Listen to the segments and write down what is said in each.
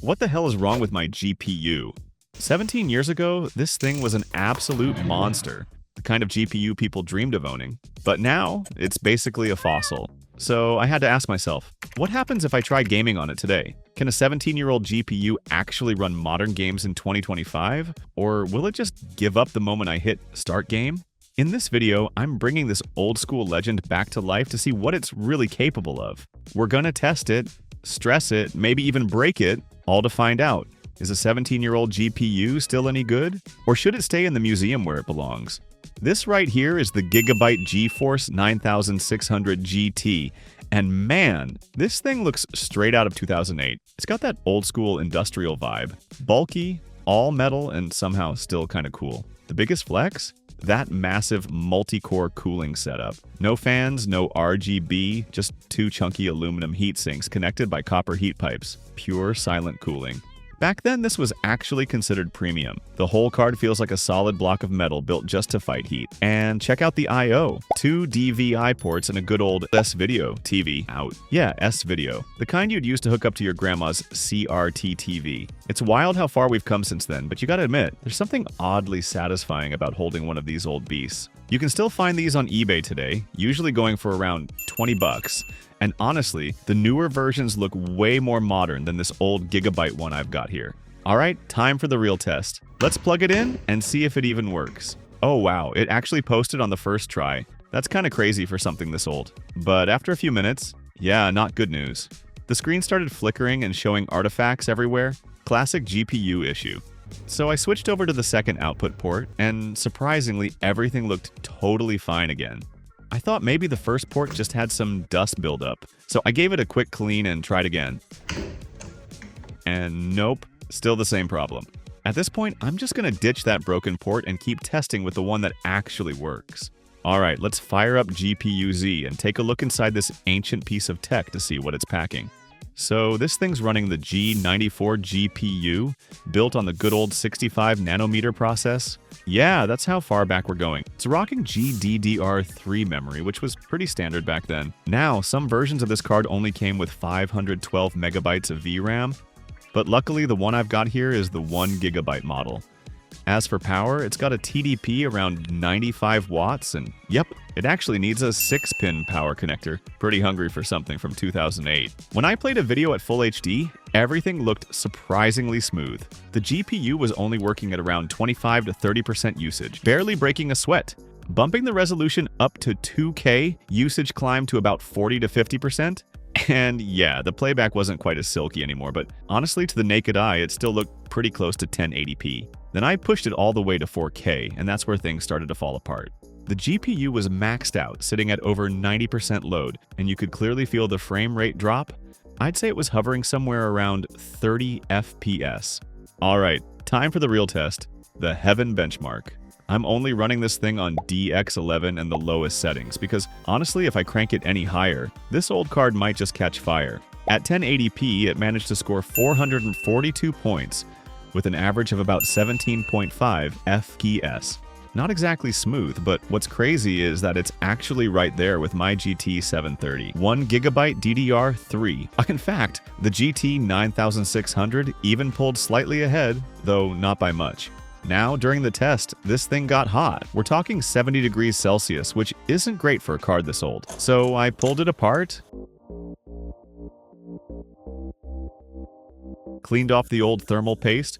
What the hell is wrong with my GPU? 17 years ago, this thing was an absolute monster, the kind of GPU people dreamed of owning. But now, it's basically a fossil. So I had to ask myself, what happens if I try gaming on it today? Can a 17-year-old GPU actually run modern games in 2025? Or will it just give up the moment I hit Start Game? In this video, I'm bringing this old-school legend back to life to see what it's really capable of. We're gonna test it, stress it, maybe even break it, all to find out. Is a 17-year-old GPU still any good? Or should it stay in the museum where it belongs? This right here is the Gigabyte GeForce 9600 GT. And man, this thing looks straight out of 2008. It's got that old-school industrial vibe. Bulky, all metal, and somehow still kind of cool. The biggest flex? That massive multi-core cooling setup. No fans, no RGB, just two chunky aluminum heat sinks connected by copper heat pipes. Pure silent cooling. Back then, this was actually considered premium. The whole card feels like a solid block of metal built just to fight heat. And check out the I/O. 2 DVI ports and a good old S-Video TV out. Yeah, S-Video. The kind you'd use to hook up to your grandma's CRT TV. It's wild how far we've come since then, but you gotta admit, there's something oddly satisfying about holding one of these old beasts. You can still find these on eBay today, usually going for around 20 bucks. And honestly, the newer versions look way more modern than this old Gigabyte one I've got here. Alright, time for the real test. Let's plug it in and see if it even works. Oh wow, it actually posted on the first try. That's kinda crazy for something this old. But after a few minutes, yeah, not good news. The screen started flickering and showing artifacts everywhere. Classic GPU issue. So I switched over to the second output port, and surprisingly, everything looked totally fine again. I thought maybe the first port just had some dust buildup, so I gave it a quick clean and tried again. And nope, still the same problem. At this point, I'm just gonna ditch that broken port and keep testing with the one that actually works. Alright, let's fire up GPU-Z and take a look inside this ancient piece of tech to see what it's packing. So this thing's running the G94 GPU, built on the good old 65 nanometer process. Yeah, that's how far back we're going. It's rocking GDDR3 memory, which was pretty standard back then. Now, some versions of this card only came with 512 megabytes of VRAM, but luckily the one I've got here is the 1 gigabyte model. As for power, it's got a TDP around 95 watts, and yep, it actually needs a 6-pin power connector. Pretty hungry for something from 2008. When I played a video at Full HD, everything looked surprisingly smooth. The GPU was only working at around 25 to 30% usage, barely breaking a sweat. Bumping the resolution up to 2K, usage climbed to about 40 to 50%. And yeah, the playback wasn't quite as silky anymore, but honestly, to the naked eye, it still looked pretty close to 1080p. Then I pushed it all the way to 4K, and that's where things started to fall apart. The GPU was maxed out, sitting at over 90% load, and you could clearly feel the frame rate drop. I'd say it was hovering somewhere around 30 FPS. Alright, time for the real test, the Heaven benchmark. I'm only running this thing on DX11 and the lowest settings, because honestly, if I crank it any higher, this old card might just catch fire. At 1080p, it managed to score 442 points, with an average of about 17.5 FPS. Not exactly smooth, but what's crazy is that it's actually right there with my GT 730. 1 gigabyte DDR3. In fact, the GT 9600 even pulled slightly ahead, though not by much. Now, during the test, this thing got hot. We're talking 70 degrees Celsius, which isn't great for a card this old. So I pulled it apart, cleaned off the old thermal paste,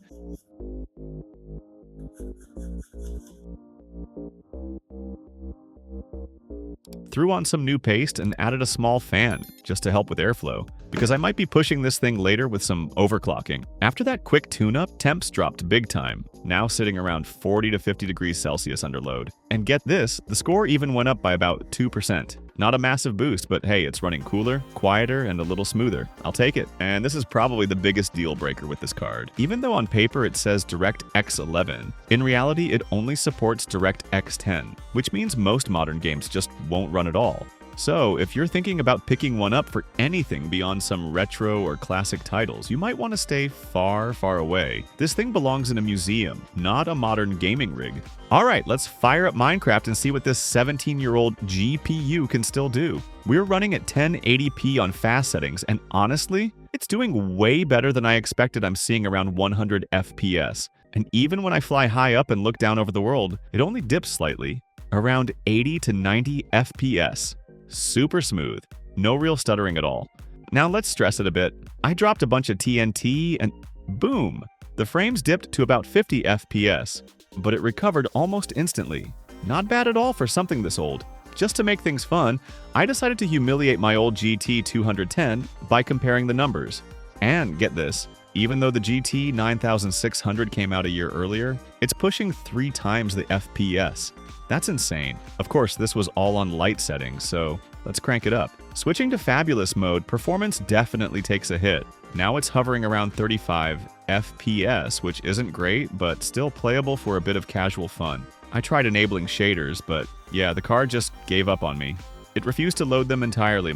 threw on some new paste, and added a small fan, just to help with airflow, because I might be pushing this thing later with some overclocking. After that quick tune-up, temps dropped big time, now sitting around 40 to 50 degrees Celsius under load. And get this, the score even went up by about 2%. Not a massive boost, but hey, it's running cooler, quieter, and a little smoother. I'll take it. And this is probably the biggest deal breaker with this card. Even though on paper it says DirectX 11, in reality it only supports DirectX 10, which means most modern games just won't run at all. So, if you're thinking about picking one up for anything beyond some retro or classic titles, you might want to stay far, far away. This thing belongs in a museum, not a modern gaming rig. Alright, let's fire up Minecraft and see what this 17-year-old GPU can still do. We're running at 1080p on fast settings, and honestly, it's doing way better than I expected. I'm seeing around 100 FPS. And even when I fly high up and look down over the world, it only dips slightly, around 80 to 90 FPS. Super smooth, no real stuttering at all. Now let's stress it a bit. I dropped a bunch of TNT and boom! The frames dipped to about 50 FPS, but it recovered almost instantly. Not bad at all for something this old. Just to make things fun, I decided to humiliate my old GT 210 by comparing the numbers. And get this, even though the GT 9600 came out a year earlier, it's pushing 3 times the FPS. That's insane. Of course, this was all on light settings, so let's crank it up. Switching to fabulous mode, performance definitely takes a hit. Now it's hovering around 35 FPS, which isn't great, but still playable for a bit of casual fun. I tried enabling shaders, but yeah, the card just gave up on me. It refused to load them entirely.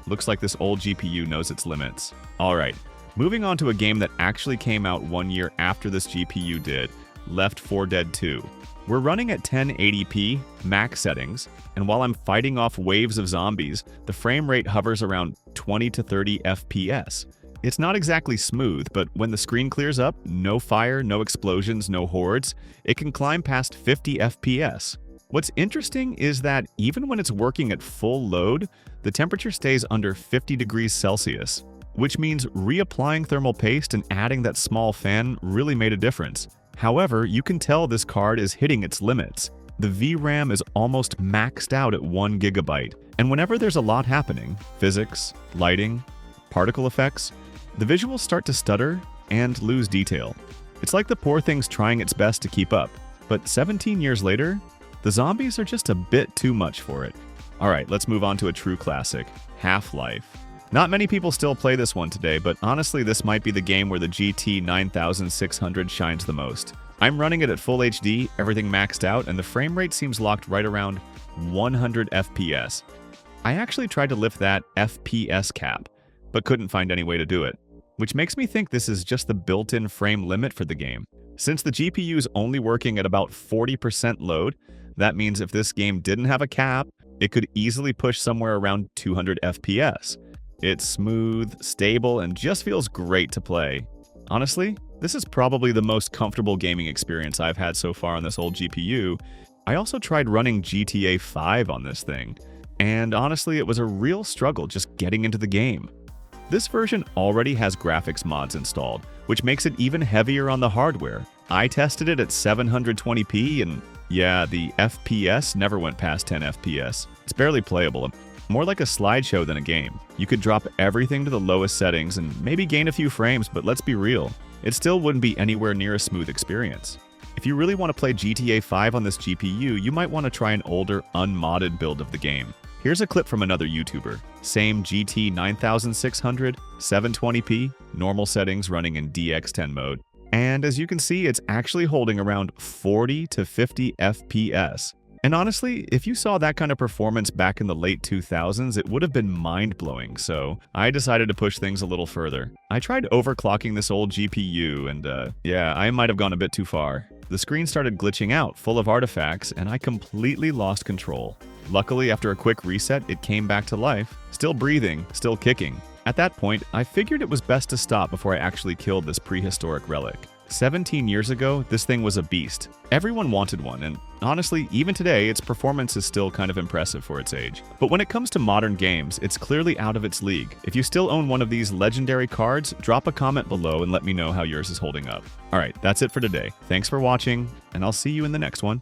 Looks like this old GPU knows its limits. Alright, moving on to a game that actually came out 1 year after this GPU did, Left 4 Dead 2. We're running at 1080p max settings, and while I'm fighting off waves of zombies, the frame rate hovers around 20 to 30 FPS. It's not exactly smooth, but when the screen clears up, no fire, no explosions, no hordes, it can climb past 50 FPS. What's interesting is that even when it's working at full load, the temperature stays under 50 degrees Celsius, which means reapplying thermal paste and adding that small fan really made a difference. However, you can tell this card is hitting its limits. The VRAM is almost maxed out at 1 GB, and whenever there's a lot happening, physics, lighting, particle effects, the visuals start to stutter and lose detail. It's like the poor thing's trying its best to keep up, but 17 years later, the zombies are just a bit too much for it. Alright, let's move on to a true classic, Half-Life. Not many people still play this one today, but honestly this might be the game where the GT 9600 shines the most. I'm running it at full HD, everything maxed out, and the frame rate seems locked right around 100 FPS. I actually tried to lift that FPS cap, but couldn't find any way to do it, which makes me think this is just the built-in frame limit for the game. Since the GPU is only working at about 40% load, that means if this game didn't have a cap, it could easily push somewhere around 200 FPS. It's smooth, stable, and just feels great to play. Honestly, this is probably the most comfortable gaming experience I've had so far on this old GPU. I also tried running GTA 5 on this thing, and honestly it was a real struggle just getting into the game. This version already has graphics mods installed, which makes it even heavier on the hardware. I tested it at 720p and yeah, the FPS never went past 10 FPS. It's barely playable. More like a slideshow than a game. You could drop everything to the lowest settings and maybe gain a few frames, but let's be real, it still wouldn't be anywhere near a smooth experience. If you really want to play GTA 5 on this GPU, you might want to try an older, unmodded build of the game. Here's a clip from another YouTuber. Same GT 9600, 720p, normal settings running in DX10 mode. And as you can see, it's actually holding around 40 to 50 FPS. And honestly, if you saw that kind of performance back in the late 2000s, it would have been mind-blowing, so I decided to push things a little further. I tried overclocking this old GPU, and yeah, I might have gone a bit too far. The screen started glitching out, full of artifacts, and I completely lost control. Luckily, after a quick reset, it came back to life, still breathing, still kicking. At that point, I figured it was best to stop before I actually killed this prehistoric relic. 17 years ago, this thing was a beast. Everyone wanted one, and honestly, even today, its performance is still kind of impressive for its age. But when it comes to modern games, it's clearly out of its league. If you still own one of these legendary cards, drop a comment below and let me know how yours is holding up. Alright, that's it for today. Thanks for watching, and I'll see you in the next one.